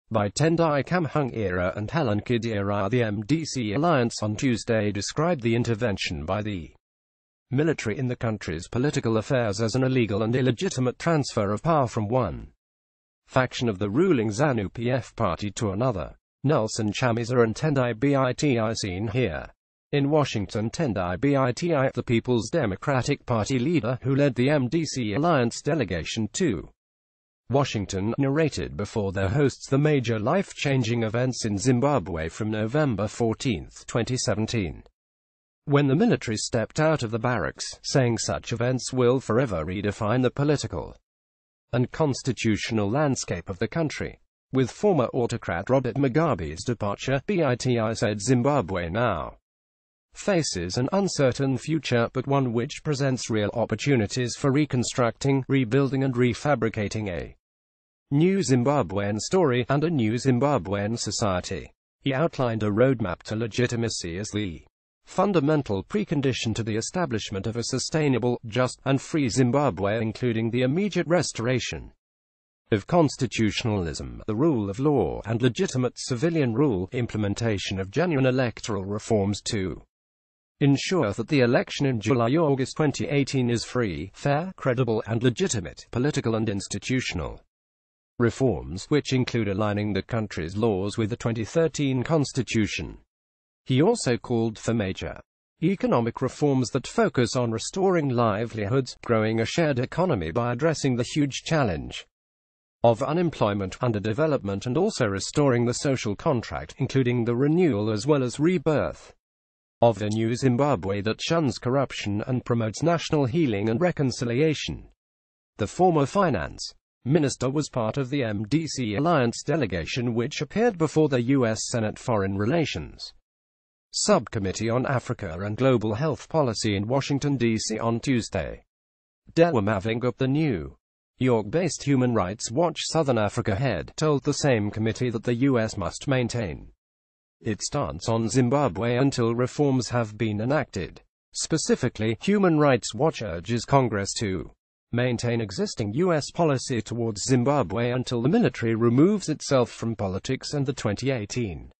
by Tendai Kamhung-era and Helen Kid-era. The MDC alliance on Tuesday described the intervention by the military in the country's political affairs as an illegal and illegitimate transfer of power from one faction of the ruling ZANU-PF party to another. Nelson Chamisa and Tendai Biti seen here. In Washington, Tendai Biti, the People's Democratic Party leader who led the MDC alliance delegation to Washington, narrated before their hosts the major life-changing events in Zimbabwe from November 14, 2017. When the military stepped out of the barracks, saying such events will forever redefine the political and constitutional landscape of the country. With former autocrat Robert Mugabe's departure, Biti said Zimbabwe now faces an uncertain future, but one which presents real opportunities for reconstructing, rebuilding and refabricating a new Zimbabwean story, and a new Zimbabwean society. He outlined a roadmap to legitimacy as the fundamental precondition to the establishment of a sustainable, just, and free Zimbabwe, including the immediate restoration of constitutionalism, the rule of law, and legitimate civilian rule, implementation of genuine electoral reforms to ensure that the election in July-August 2018 is free, fair, credible, and legitimate, political and institutional reforms, which include aligning the country's laws with the 2013 Constitution. He also called for major economic reforms that focus on restoring livelihoods, growing a shared economy by addressing the huge challenge of unemployment, underdevelopment, and also restoring the social contract, including the renewal as well as rebirth of a new Zimbabwe that shuns corruption and promotes national healing and reconciliation. The former finance minister was part of the MDC alliance delegation which appeared before the U.S. Senate Foreign Relations Subcommittee on Africa and Global Health Policy in Washington, D.C. on Tuesday. Dewa Mavinga, the New York-based Human Rights Watch Southern Africa head, told the same committee that the U.S. must maintain its stance on Zimbabwe until reforms have been enacted. Specifically, Human Rights Watch urges Congress to maintain existing U.S. policy towards Zimbabwe until the military removes itself from politics and the 2018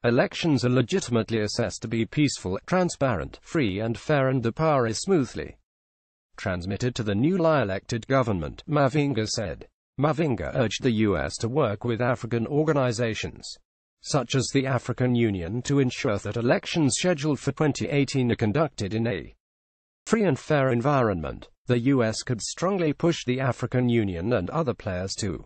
elections are legitimately assessed to be peaceful, transparent, free and fair, and the power is smoothly transmitted to the newly elected government, Mavinga said. Mavinga urged the U.S. to work with African organizations such as the African Union to ensure that elections scheduled for 2018 are conducted in a free and fair environment. The U.S. could strongly push the African Union and other players to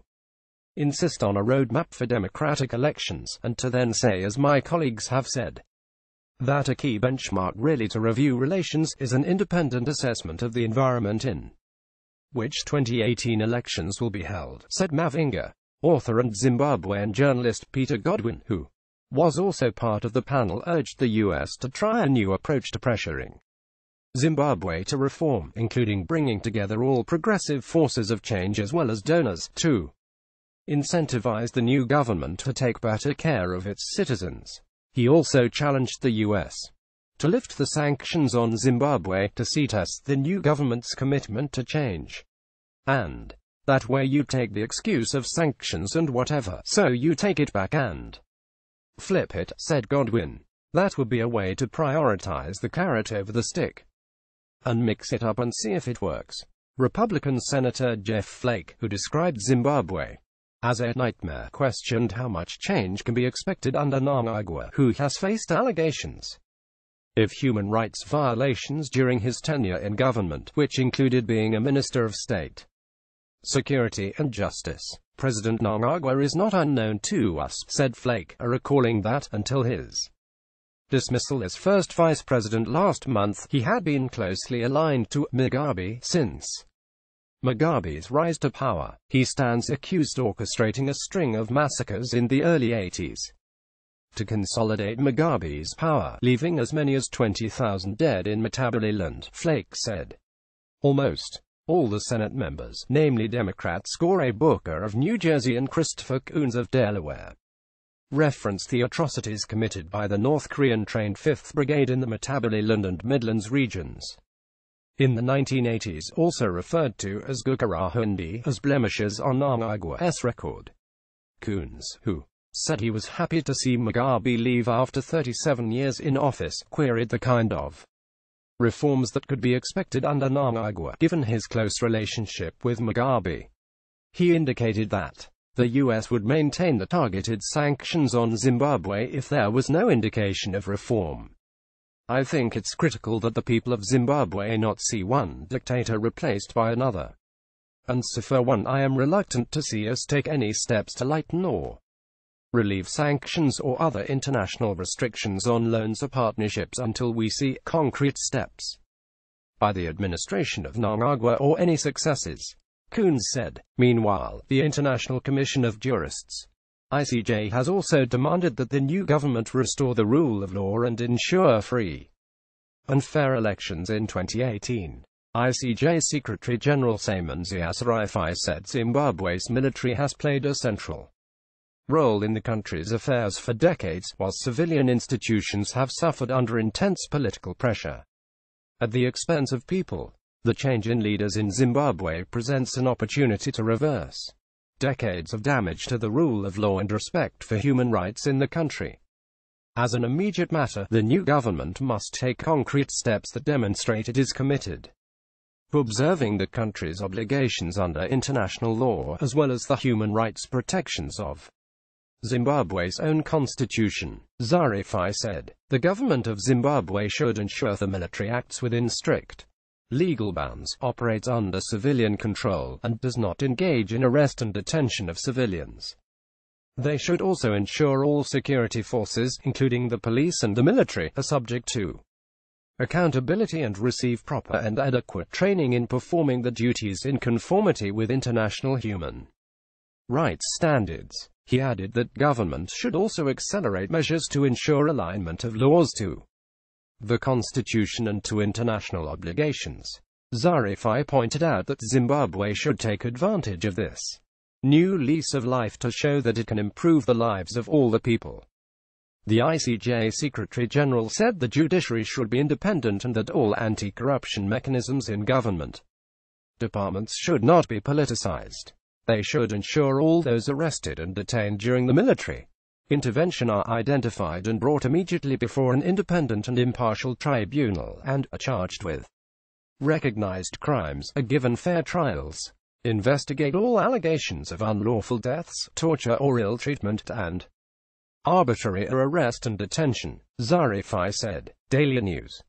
insist on a roadmap for democratic elections, and to then say, as my colleagues have said, that a key benchmark really to review relations is an independent assessment of the environment in which 2018 elections will be held, said Mavinga. Author and Zimbabwean journalist Peter Godwin, who was also part of the panel, urged the U.S. to try a new approach to pressuring Zimbabwe to reform, including bringing together all progressive forces of change as well as donors, to incentivize the new government to take better care of its citizens. He also challenged the U.S. to lift the sanctions on Zimbabwe, to test the new government's commitment to change, and that way you take the excuse of sanctions and whatever, so you take it back and flip it, said Godwin. That would be a way to prioritize the carrot over the stick and mix it up and see if it works. Republican Senator Jeff Flake, who described Zimbabwe as a nightmare, questioned how much change can be expected under Mnangagwa, who has faced allegations of human rights violations during his tenure in government, which included being a Minister of State, Security and Justice. President Mnangagwa is not unknown to us, said Flake, recalling that, until his dismissal as first vice president last month, he had been closely aligned to Mugabe. Since Mugabe's rise to power, he stands accused of orchestrating a string of massacres in the early 80s to consolidate Mugabe's power, leaving as many as 20,000 dead in Matabeleland, Flake said. Almost all the Senate members, namely Democrats Cory Booker of New Jersey and Christopher Coons of Delaware, referenced the atrocities committed by the North Korean-trained 5th Brigade in the Matabeleland and Midlands regions in the 1980s, also referred to as Gukurahundi, as blemishes on Mnangagwa's record. Coons, who said he was happy to see Mugabe leave after 37 years in office, queried the kind of reforms that could be expected under Mnangagwa, given his close relationship with Mugabe. He indicated that the US would maintain the targeted sanctions on Zimbabwe if there was no indication of reform. I think it's critical that the people of Zimbabwe not see one dictator replaced by another. And so for one, I am reluctant to see us take any steps to lighten or relieve sanctions or other international restrictions on loans or partnerships until we see concrete steps by the administration of Mnangagwa or any successes, Coons said. Meanwhile, the International Commission of Jurists, ICJ, has also demanded that the new government restore the rule of law and ensure free and fair elections in 2018. ICJ Secretary General Simon Ziasarifai said Zimbabwe's military has played a central role in the country's affairs for decades, while civilian institutions have suffered under intense political pressure at the expense of people. The change in leaders in Zimbabwe presents an opportunity to reverse decades of damage to the rule of law and respect for human rights in the country. As an immediate matter, the new government must take concrete steps that demonstrate it is committed to observing the country's obligations under international law, as well as the human rights protections of Zimbabwe's own constitution. Zarifai said, the government of Zimbabwe should ensure the military acts within strict legal bounds, operates under civilian control, and does not engage in arrest and detention of civilians. They should also ensure all security forces, including the police and the military, are subject to accountability and receive proper and adequate training in performing the duties in conformity with international human rights standards. He added that government should also accelerate measures to ensure alignment of laws to the Constitution and to international obligations. Zarifai pointed out that Zimbabwe should take advantage of this new lease of life to show that it can improve the lives of all the people. The ICJ Secretary General said the judiciary should be independent and that all anti-corruption mechanisms in government departments should not be politicized. They should ensure all those arrested and detained during the military intervention are identified and brought immediately before an independent and impartial tribunal, and are charged with recognized crimes, are given fair trials, investigate all allegations of unlawful deaths, torture or ill treatment, and arbitrary arrest and detention, Zarifai said. Daily News.